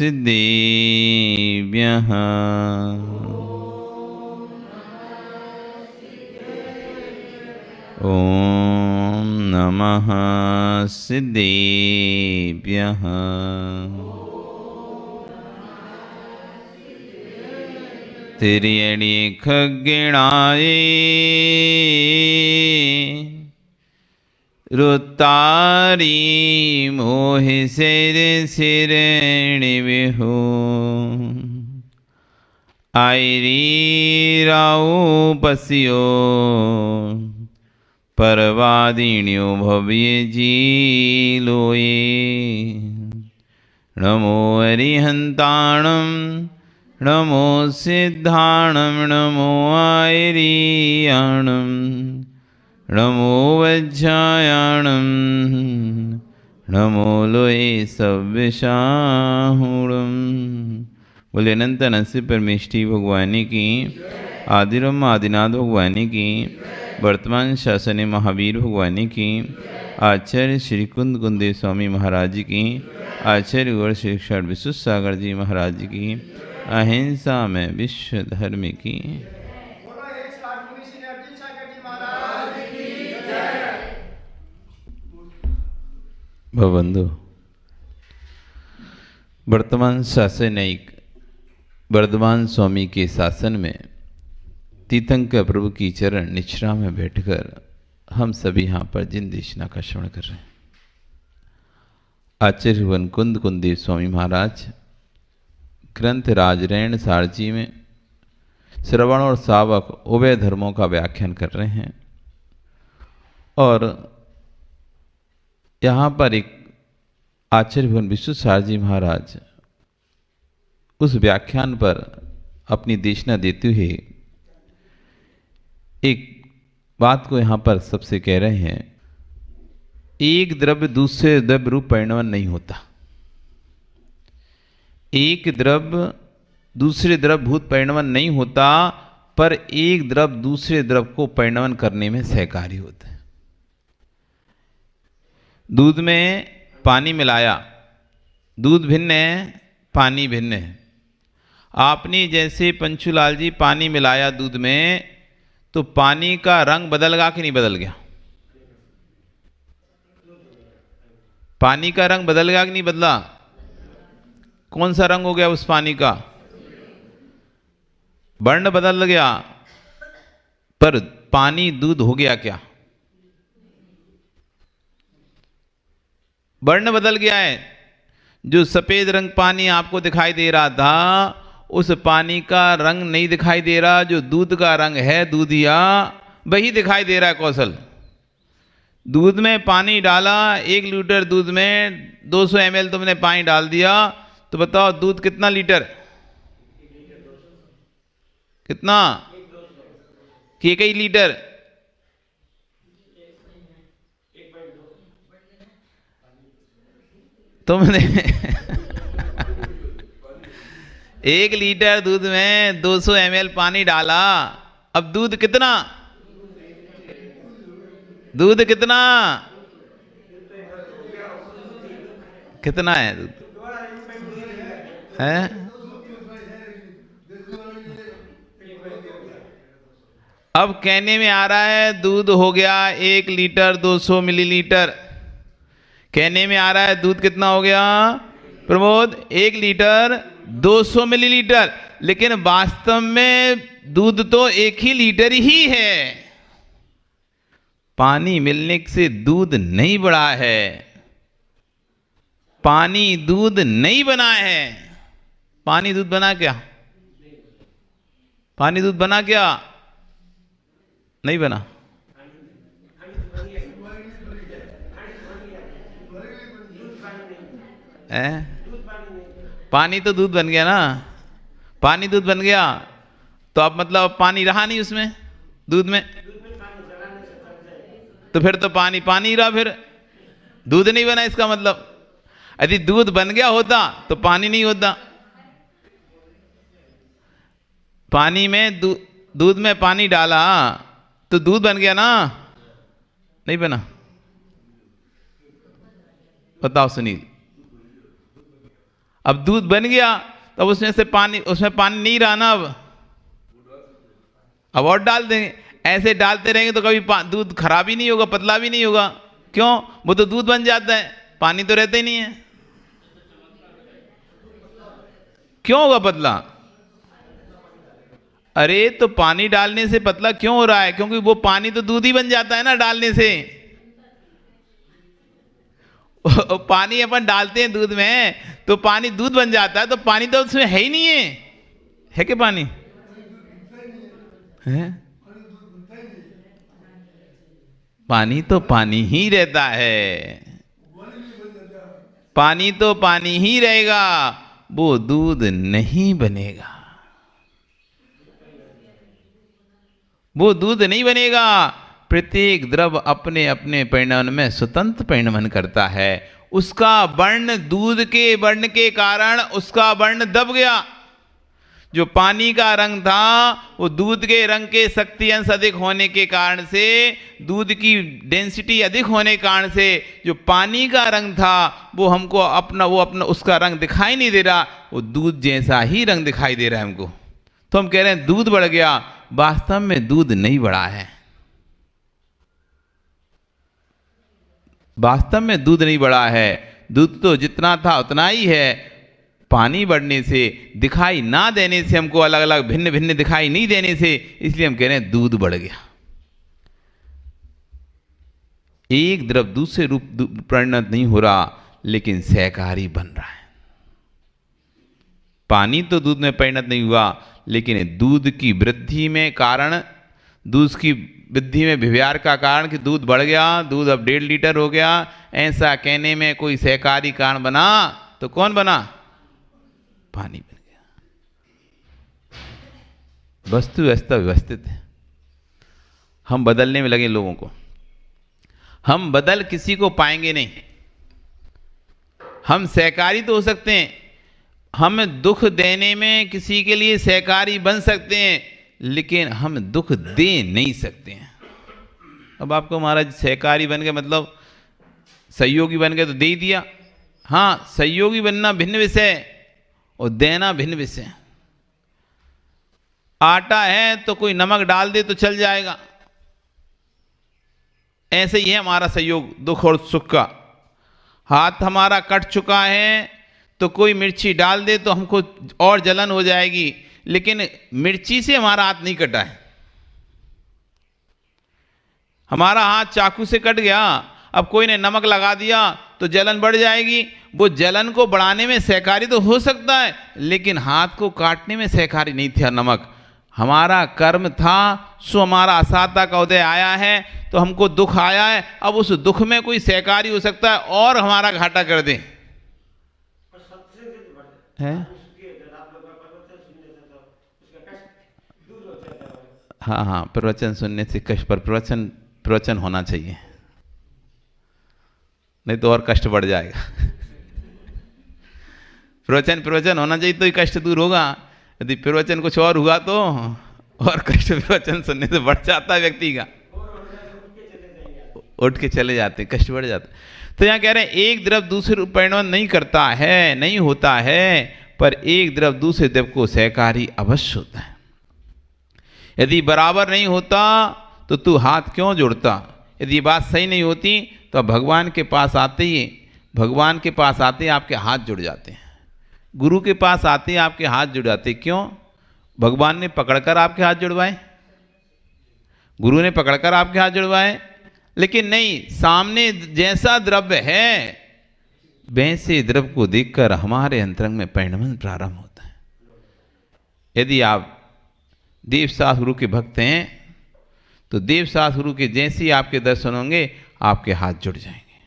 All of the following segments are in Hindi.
सिद्धेभ्यः। ॐ नमः सिद्धेभ्यः। तिर्यणि खग्गिणाय रुतारी मोहि सिर सिरेणि विहु आयरी राउ पसियो परवादिन्यो भव्य जीलोये। नमो अरिहन्ताणं नमो सिद्धाणं नमो आयरीयाणं नमो वज्रायाणं नमो लोये सव्यसाहुणं। बोले अनंत नसीब परमेष्टि भगवानी की, आदिरम आदिनाथ भगवानी की, वर्तमान शासन महावीर भगवानी की, आचार्य श्री कुंद कुंदेव स्वामी महाराज की, आचार्य गौर श्री क्षण विश्व सागर जी महाराज की, अहिंसा में विश्व धर्म की। भवबंधु, वर्तमान शासनिक वर्धमान स्वामी के शासन में तीर्थंकर प्रभु की चरण निश्रा में बैठकर हम सभी यहाँ पर जिन देशना का श्रवण कर रहे हैं। आचार्य वन कुंद कुंदेव स्वामी महाराज ग्रंथ राजरैन सारजी में श्रवण और सावक उभय धर्मों का व्याख्यान कर रहे हैं और यहाँ पर एक आचार्य भवन विश्व सारजी महाराज उस व्याख्यान पर अपनी देशना देते हुए एक बात को यहाँ पर सबसे कह रहे हैं, एक द्रव्य दूसरे द्रव्य रूप परिणमन नहीं होता। एक द्रव्य दूसरे द्रव्य भूत परिणमन नहीं होता, पर एक द्रव्य दूसरे द्रव्य को परिणमन करने में सहकारी होता है। दूध में पानी मिलाया, दूध भिन्न है, पानी भिन्न है। आपने जैसे पंचुलाल जी पानी मिलाया दूध में, तो पानी का रंग बदल गया कि नहीं बदल गया? पानी का रंग बदल गया कि नहीं बदला? कौन सा रंग हो गया उस पानी का? वर्ण बदल गया, पर पानी दूध हो गया क्या? वर्ण बदल गया है। जो सफेद रंग पानी आपको दिखाई दे रहा था, उस पानी का रंग नहीं दिखाई दे रहा। जो दूध का रंग है दूधिया, वही दिखाई दे रहा है। कौशल, दूध में पानी डाला, 1 लीटर दूध में 200 ml तुमने पानी डाल दिया, तो बताओ दूध कितना लीटर? कितना? कि 1 लीटर? तुमने 1 लीटर दूध में 200 ml पानी डाला। अब दूध कितना? दूध कितना? कितना है दूध? है? अब कहने में आ रहा है दूध हो गया 1 लीटर 200 मिलीलीटर। कहने में आ रहा है दूध कितना हो गया प्रमोद? 1 litre 200 millilitre. लेकिन वास्तव में दूध तो 1 ही लीटर ही है। पानी मिलने से दूध नहीं बढ़ा है, पानी दूध नहीं बना है। पानी दूध बना क्या? पानी दूध बना क्या? नहीं बना। पानी तो दूध बन गया ना। पानी दूध बन गया तो अब मतलब पानी रहा नहीं उसमें, दूध में। तो फिर तो पानी पानी रहा, फिर दूध नहीं बना। इसका मतलब यदि दूध बन गया होता तो पानी नहीं होता। पानी में दूध में पानी डाला तो दूध बन गया ना, नहीं बना? बताओ सुनील। अब दूध बन गया, तब उसमें से पानी, उसमें पानी नहीं रहा ना, अब और डाल देंगे। ऐसे डालते रहेंगे तो कभी दूध खराब ही नहीं होगा, पतला भी नहीं होगा। क्यों? वो तो दूध बन जाता है, पानी तो रहता ही नहीं है। क्यों होगा पतला? अरे तो पानी डालने से पतला क्यों हो रहा है? क्योंकि वो पानी तो दूध ही बन जाता है ना डालने से। पानी अपन डालते हैं दूध में तो पानी दूध बन जाता है, तो पानी तो उसमें है ही नहीं है कि पानी है? पानी तो पानी ही रहता है, पानी तो पानी ही रहेगा, वो दूध नहीं बनेगा, वो दूध नहीं बनेगा। प्रत्येक द्रव अपने अपने परिणमन में स्वतंत्र परिणमन करता है। उसका वर्ण दूध के वर्ण के कारण उसका वर्ण दब गया। जो पानी का रंग था वो दूध के रंग के शक्ति अंश अधिक होने के कारण से, दूध की डेंसिटी अधिक होने के कारण से जो पानी का रंग था वो हमको अपना उसका रंग दिखाई नहीं दे रहा, वो दूध जैसा ही रंग दिखाई दे रहा है हमको। तो हम कह रहे हैं दूध बढ़ गया, वास्तव में दूध नहीं बढ़ा है। वास्तव में दूध नहीं बढ़ा है, दूध तो जितना था उतना ही है। पानी बढ़ने से, दिखाई ना देने से, हमको अलग अलग भिन्न भिन्न दिखाई नहीं देने से, इसलिए हम कह रहे हैं दूध बढ़ गया। एक द्रव दूसरे रूप परिणत नहीं हो रहा, लेकिन सहकारी बन रहा है। पानी तो दूध में परिणत नहीं हुआ, लेकिन दूध की वृद्धि में कारण, दूध की वृद्धि में विव्यार का कारण कि दूध बढ़ गया, दूध अब 1.5 लीटर हो गया, ऐसा कहने में कोई सहकारी कारण बना तो कौन बना? पानी बन गया। वस्तु व्यवस्था व्यवस्थित है, हम बदलने में लगे लोगों को। हम बदल किसी को पाएंगे नहीं। हम सहकारी तो हो सकते हैं, हम दुख देने में किसी के लिए सहकारी बन सकते हैं, लेकिन हम दुख दे नहीं सकते हैं। अब आपको महाराज सहकारी बन गए मतलब सहयोगी बन गए तो दे ही दिया। हाँ, सहयोगी बनना भिन्न विषय और देना भिन्न विषय। आटा है तो कोई नमक डाल दे तो चल जाएगा, ऐसे ही है हमारा सहयोग दुख और सुख का। हाथ हमारा कट चुका है तो कोई मिर्ची डाल दे तो हमको और जलन हो जाएगी, लेकिन मिर्ची से हमारा हाथ नहीं कटा है। हमारा हाथ चाकू से कट गया, अब कोई ने नमक लगा दिया तो जलन बढ़ जाएगी। वो जलन को बढ़ाने में सहकारी तो हो सकता है, लेकिन हाथ को काटने में सहकारी नहीं था नमक। हमारा कर्म था, सो हमारा असाता का उदय आया है तो हमको दुख आया है। अब उस दुख में कोई सहकारी हो सकता है और हमारा घाटा कर दे है? हाँ हाँ, प्रवचन सुनने से कष्ट, पर प्रवचन होना चाहिए, नहीं तो और कष्ट बढ़ जाएगा। प्रवचन होना चाहिए तो ही कष्ट दूर होगा। यदि प्रवचन कुछ और हुआ तो और कष्ट प्रवचन सुनने से बढ़ जाता है व्यक्ति का, उठ के चले जाते, कष्ट बढ़ जाता। तो यहाँ कह रहे हैं एक द्रव दूसरे रूप परिणमन नहीं करता है, नहीं होता है, पर एक द्रव दूसरे द्रव को सहकारी अवश्य होता है। यदि बराबर नहीं होता तो तू हाथ क्यों जोड़ता? यदि ये बात सही नहीं होती तो आप भगवान के पास आते ही, भगवान के पास आते ही आपके हाथ जुड़ जाते हैं, गुरु के पास आते ही आपके हाथ जुड़ जाते। क्यों? भगवान ने पकड़कर आपके हाथ जुड़वाए, गुरु ने पकड़कर आपके हाथ जुड़वाए, लेकिन नहीं, सामने जैसा द्रव्य है वैसे द्रव्य को देखकर हमारे अंतरंग में परिणमन प्रारंभ होता है। यदि आप देवशास्त्र गुरु के भक्त हैं तो देवशास्त्र गुरु के जैसे ही आपके दर्शन होंगे आपके हाथ जुड़ जाएंगे।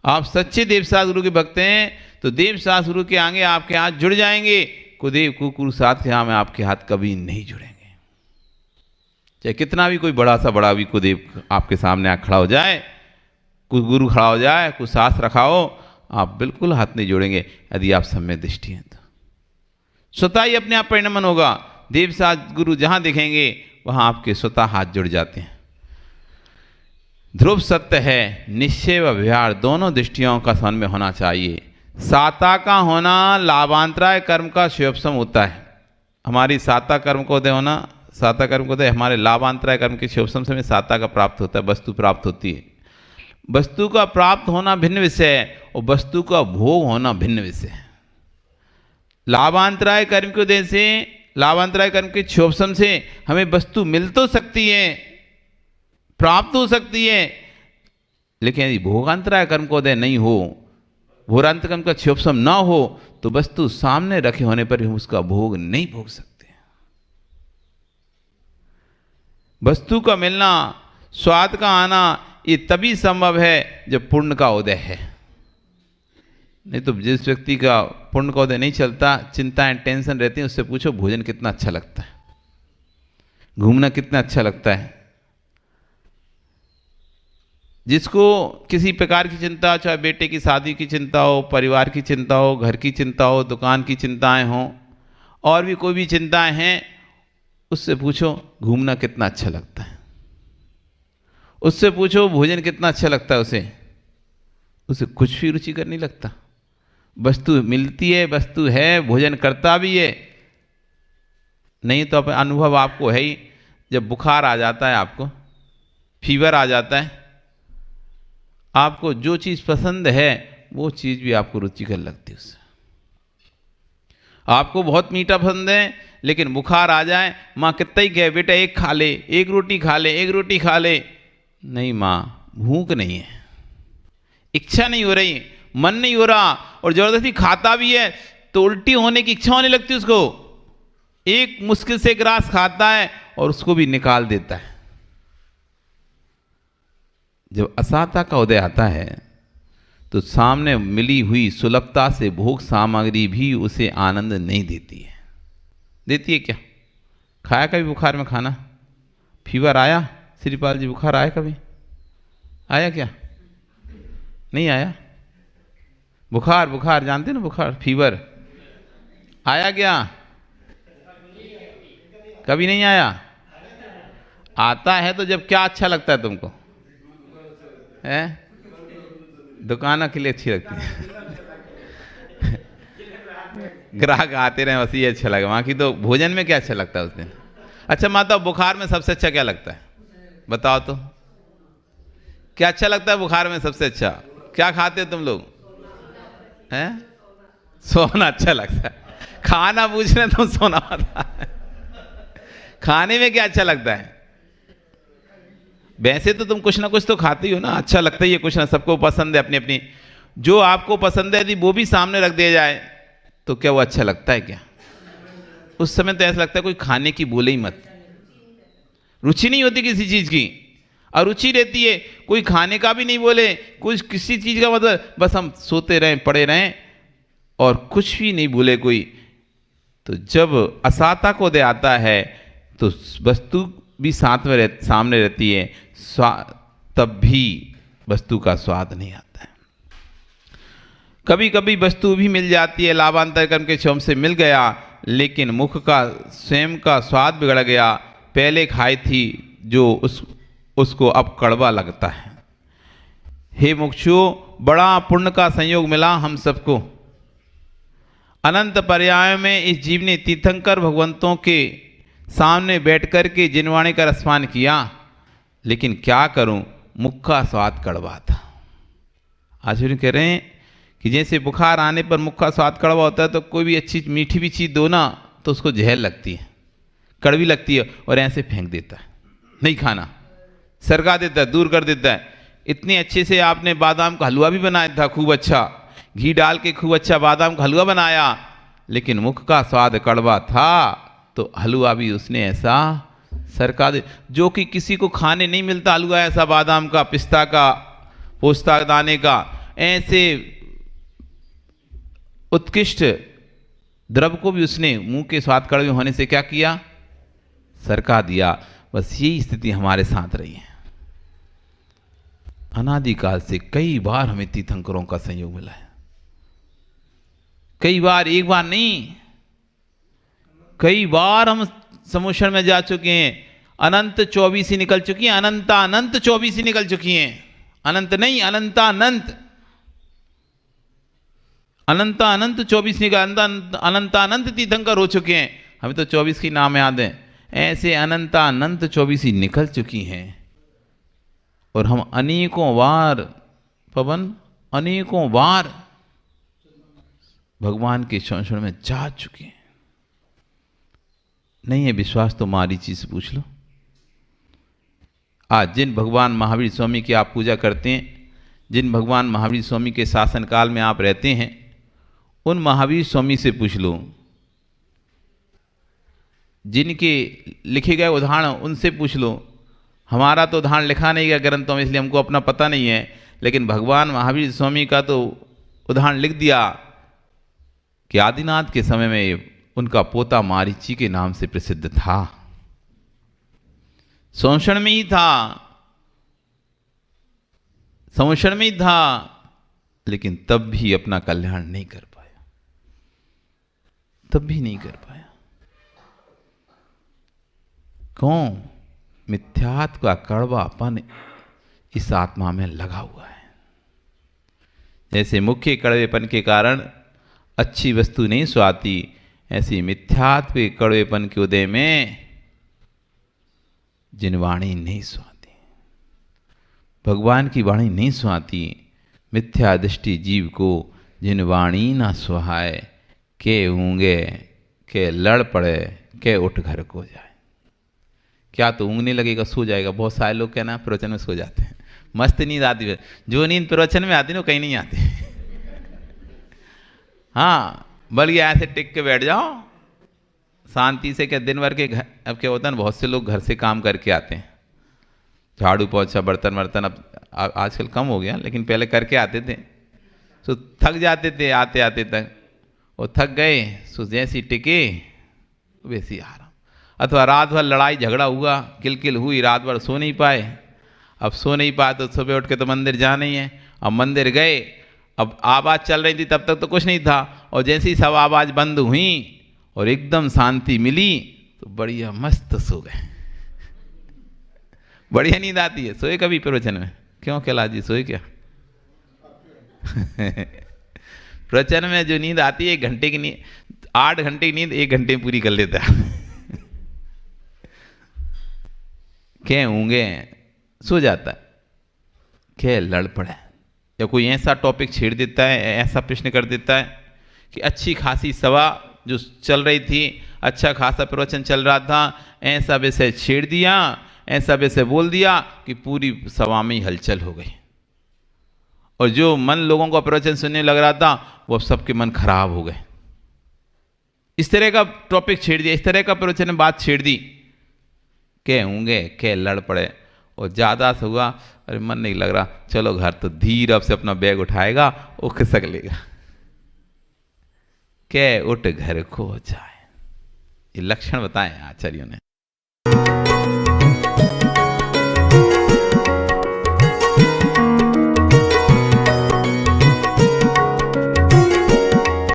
आप सच्चे देवशास्त्र गुरु के भक्त हैं तो देवशास्त्र गुरु के आगे आपके हाथ जुड़ जाएंगे। कुदेव कुकुर साथ यहाँ में आपके हाथ कभी नहीं जुड़ेंगे। चाहे कितना भी कोई बड़ा सा बड़ा भी कुदेव आपके सामने आ खड़ा हो जाए, कोई गुरु खड़ा हो जाए, कोई शास्त्र रखा हो, आप बिल्कुल हाथ नहीं जोड़ेंगे यदि आप सम्यक दृष्टि हैं तो। स्वतः ही अपने आप परिणमन होगा। देवशास्त्र गुरु जहाँ दिखेंगे वहाँ आपके स्वतः हाथ जुड़ जाते हैं। ध्रुव सत्य है, निश्चय व व्यवहार दोनों दृष्टियों का समन्वय होना चाहिए। साता का होना लाभांतराय कर्म का शिवोपम होता है। हमारी साता कर्म को दे होना, साता कर्म को दे हमारे लाभांतराय कर्म के शिवोपम से हमें साता का प्राप्त होता है, वस्तु प्राप्त होती है। वस्तु का प्राप्त होना भिन्न विषय है और वस्तु का भोग होना भिन्न विषय है। लाभांतराय कर्म के उदय से, लाभांतराय कर्म के शिवोपम से हमें वस्तु मिल तो सकती है, प्राप्त हो सकती है, लेकिन यदि भोगांतराय कर्म को उदय नहीं हो, भोगांतर कर्म का शिवोपम ना हो, तो वस्तु सामने रखे होने पर हम उसका भोग नहीं भोग सकते। वस्तु का मिलना, स्वाद का आना, ये तभी संभव है जब पुण्य का उदय है। नहीं तो जिस व्यक्ति का पुण्य का उदय नहीं चलता, चिंताएं टेंशन रहती हैं, उससे पूछो भोजन कितना अच्छा लगता है, घूमना कितना अच्छा लगता है। जिसको किसी प्रकार की चिंता, चाहे बेटे की शादी की चिंता हो, परिवार की चिंता हो, घर की चिंता हो, दुकान की चिंताएं हों, और भी कोई भी चिंताएं हैं, उससे पूछो घूमना कितना अच्छा लगता है, उससे पूछो भोजन कितना अच्छा लगता है, उसे कुछ भी रुचिकर नहीं लगता। वस्तु मिलती है, वस्तु है, भोजन करता भी है, नहीं तो अनुभव आपको है ही। जब बुखार आ जाता है, आपको फीवर आ जाता है, आपको जो चीज़ पसंद है वो चीज़ भी आपको रुचिकर लगती है। उससे आपको बहुत मीठा पसंद है, लेकिन बुखार आ जाए, माँ कितना ही कहे बेटा एक खा ले, एक रोटी खा ले, एक रोटी खा ले, नहीं माँ भूख नहीं है, इच्छा नहीं हो रही, मन नहीं हो रहा, और जबरदस्ती खाता भी है तो उल्टी होने की इच्छा होने लगती है उसको। एक मुश्किल से ग्रास खाता है और उसको भी निकाल देता है। जब असाता का उदय आता है तो सामने मिली हुई सुलभता से भोग सामग्री भी उसे आनंद नहीं देती है। देती है क्या? खाया कभी बुखार में खाना? फीवर आया श्रीपाल जी? बुखार आया कभी? आया क्या? नहीं आया? बुखार, बुखार जानते ना, बुखार फीवर आया क्या? कभी नहीं आया? आता है तो जब क्या अच्छा लगता है तुमको? है दुकानों के लिए अच्छी लगती है ग्राहक आते रहे बस ये अच्छा लगा। वहाँ की तो भोजन में क्या अच्छा लगता है उस दिन? अच्छा माता, बुखार में सबसे अच्छा क्या लगता है बताओ तो? क्या अच्छा लगता है बुखार में सबसे अच्छा? क्या खाते हो तुम लोग? हैं? सोना अच्छा लगता है। खाना पूछ रहे तो सोना आता है। खाने में क्या अच्छा लगता है? वैसे तो तुम कुछ ना कुछ तो खाते ही हो ना, अच्छा लगता ही है कुछ ना, सबको पसंद है अपनी अपनी। जो आपको पसंद है यदि वो भी सामने रख दिया जाए तो क्या वो अच्छा लगता है क्या? उस समय तो ऐसा लगता है कोई खाने की बोले ही मत। रुचि नहीं होती किसी चीज की, अरुचि रहती है, कोई खाने का भी नहीं बोले, कुछ किसी चीज का मतलब बस हम सोते रहें, पड़े रहें और कुछ भी नहीं बोले कोई। तो जब असाता को दे आता है तो वस्तु भी साथ में सामने रहती है, तब भी वस्तु का स्वाद नहीं आता है। कभी कभी वस्तु भी मिल जाती है, लाभांतर कर्म के क्षम से मिल गया, लेकिन मुख का स्वयं का स्वाद बिगड़ गया। पहले खाई थी जो उसको अब कड़वा लगता है। हे मुक्षु, बड़ा पुण्य का संयोग मिला हम सबको। अनंत पर्याय में इस जीव ने तीर्थंकर भगवंतों के सामने बैठकर के जिनवाणी का रसपान किया, लेकिन क्या करूं, मुख का स्वाद कड़वा था। आचार्य कह रहे हैं कि जैसे बुखार आने पर मुख का स्वाद कड़वा होता है, तो कोई भी अच्छी मीठी भी चीज़ दो ना तो उसको जहर लगती है, कड़वी लगती है, और ऐसे फेंक देता है, नहीं खाना, सरका देता है, दूर कर देता है। इतने अच्छे से आपने बादाम का हलवा भी बनाया था, खूब अच्छा घी डाल के खूब अच्छा बादाम का हलवा बनाया, लेकिन मुख का स्वाद कड़वा था तो हलवा भी उसने ऐसा सरका दे, जो कि किसी को खाने नहीं मिलता हलवा ऐसा, बादाम का, पिस्ता का, पोस्ता दाने का, ऐसे उत्कृष्ट द्रव को भी उसने मुंह के स्वाद कड़वे होने से क्या किया, सरका दिया। बस यही स्थिति हमारे साथ रही है। अनादिकाल से कई बार हमें तीर्थंकरों का संयोग मिला है, कई बार, एक बार नहीं, कई बार हम समुद्र में जा चुके हैं। अनंत 24 ही निकल चुकी हैं, अनंत 24 ही निकल चुकी हैं, अनंत नहीं, अनंत। अनंत 24 निकाल, अनंत तीर्थंकर हो चुके हैं, हमें तो 24 की नाम याद है, ऐसे अनंत 24 ही निकल चुकी हैं। और हम अनेकों बार पवन, अनेकों बार भगवान के चरण में जा चुके हैं। नहीं है विश्वास तो मारीची से पूछ लो। आज जिन भगवान महावीर स्वामी की आप पूजा करते हैं, जिन भगवान महावीर स्वामी के शासन काल में आप रहते हैं, उन महावीर स्वामी से पूछ लो, जिनके लिखे गए उदाहरण उनसे पूछ लो। हमारा तो उदाहरण लिखा नहीं गया ग्रंथों में, इसलिए हमको अपना पता नहीं है, लेकिन भगवान महावीर स्वामी का तो उदाहरण लिख दिया कि आदिनाथ के समय में उनका पोता मारीची के नाम से प्रसिद्ध था, संवत्सर में ही था, संवत्सर में ही था, लेकिन तब भी अपना कल्याण नहीं कर पाया, तब भी नहीं कर पाया। कौन? मिथ्यात्व का कड़वापन इस आत्मा में लगा हुआ है। जैसे मुख्य कड़वेपन के कारण अच्छी वस्तु नहीं स्वाती, ऐसी मिथ्यात्व के कड़वेपन के उदय में जिन वाणी नहीं सुहाती, भगवान की वाणी नहीं सुहाती, मिथ्या दृष्टि जीव को जिन वाणी ना सुहाए, के ऊँगे के लड़ पड़े, के उठ घर को जाए। क्या तो ऊँगने लगेगा सो जाएगा। बहुत सारे लोग क्या ना प्रवचन में सो जाते हैं, मस्त नींद आती है। जो नींद प्रवचन में आती है वो कहीं नहीं आती। हाँ, बल्कि ऐसे टिक के बैठ जाओ शांति से। क्या दिन भर के घर, अब क्या होता है ना, बहुत से लोग घर से काम करके आते हैं, झाड़ू पोछा बर्तन वर्तन, अब आजकल कम हो गया, लेकिन पहले करके आते थे, तो थक जाते थे आते आते तक, और थक गए सो जैसी टिके वैसी आराम। अथवा रात भर लड़ाई झगड़ा हुआ, किलकिल हुई, रात भर सो नहीं पाए, अब सो नहीं पाए तो सुबह उठ के तो मंदिर जाना ही है। अब मंदिर गए, अब आवाज़ चल रही थी, तब तक तो कुछ नहीं था, और जैसे ही सब आवाज़ बंद हुई और एकदम शांति मिली तो बढ़िया मस्त सो गए। बढ़िया नींद आती है। सोए कभी प्रवचन में? क्यों कैलाश जी सोए क्या? प्रवचन में जो नींद आती है 1 घंटे की नींद, 8 घंटे की नींद 1 घंटे में पूरी कर लेता है। क्या होंगे सो जाता है, क्या लड़ पड़े, या कोई ऐसा टॉपिक छेड़ देता है, ऐसा प्रश्न कर देता है कि अच्छी खासी सभा जो चल रही थी, अच्छा खासा प्रवचन चल रहा था, ऐसा विषय छेड़ दिया, ऐसा विषय बोल दिया कि पूरी सभा में ही हलचल हो गई, और जो मन लोगों का प्रवचन सुनने लग रहा था वो सबके मन खराब हो गए। इस तरह का टॉपिक छेड़ दिया, इस तरह का प्रवचन में बात छेड़ दी, क्या होंगे, क्या लड़ पड़े, और ज़्यादा से हुआ, अरे मन नहीं लग रहा, चलो घर, तो धीर अब से अपना बैग उठाएगा, वो खिसक लेगा, क्या उठ घर को जाए। ये लक्षण बताए आचार्यों ने।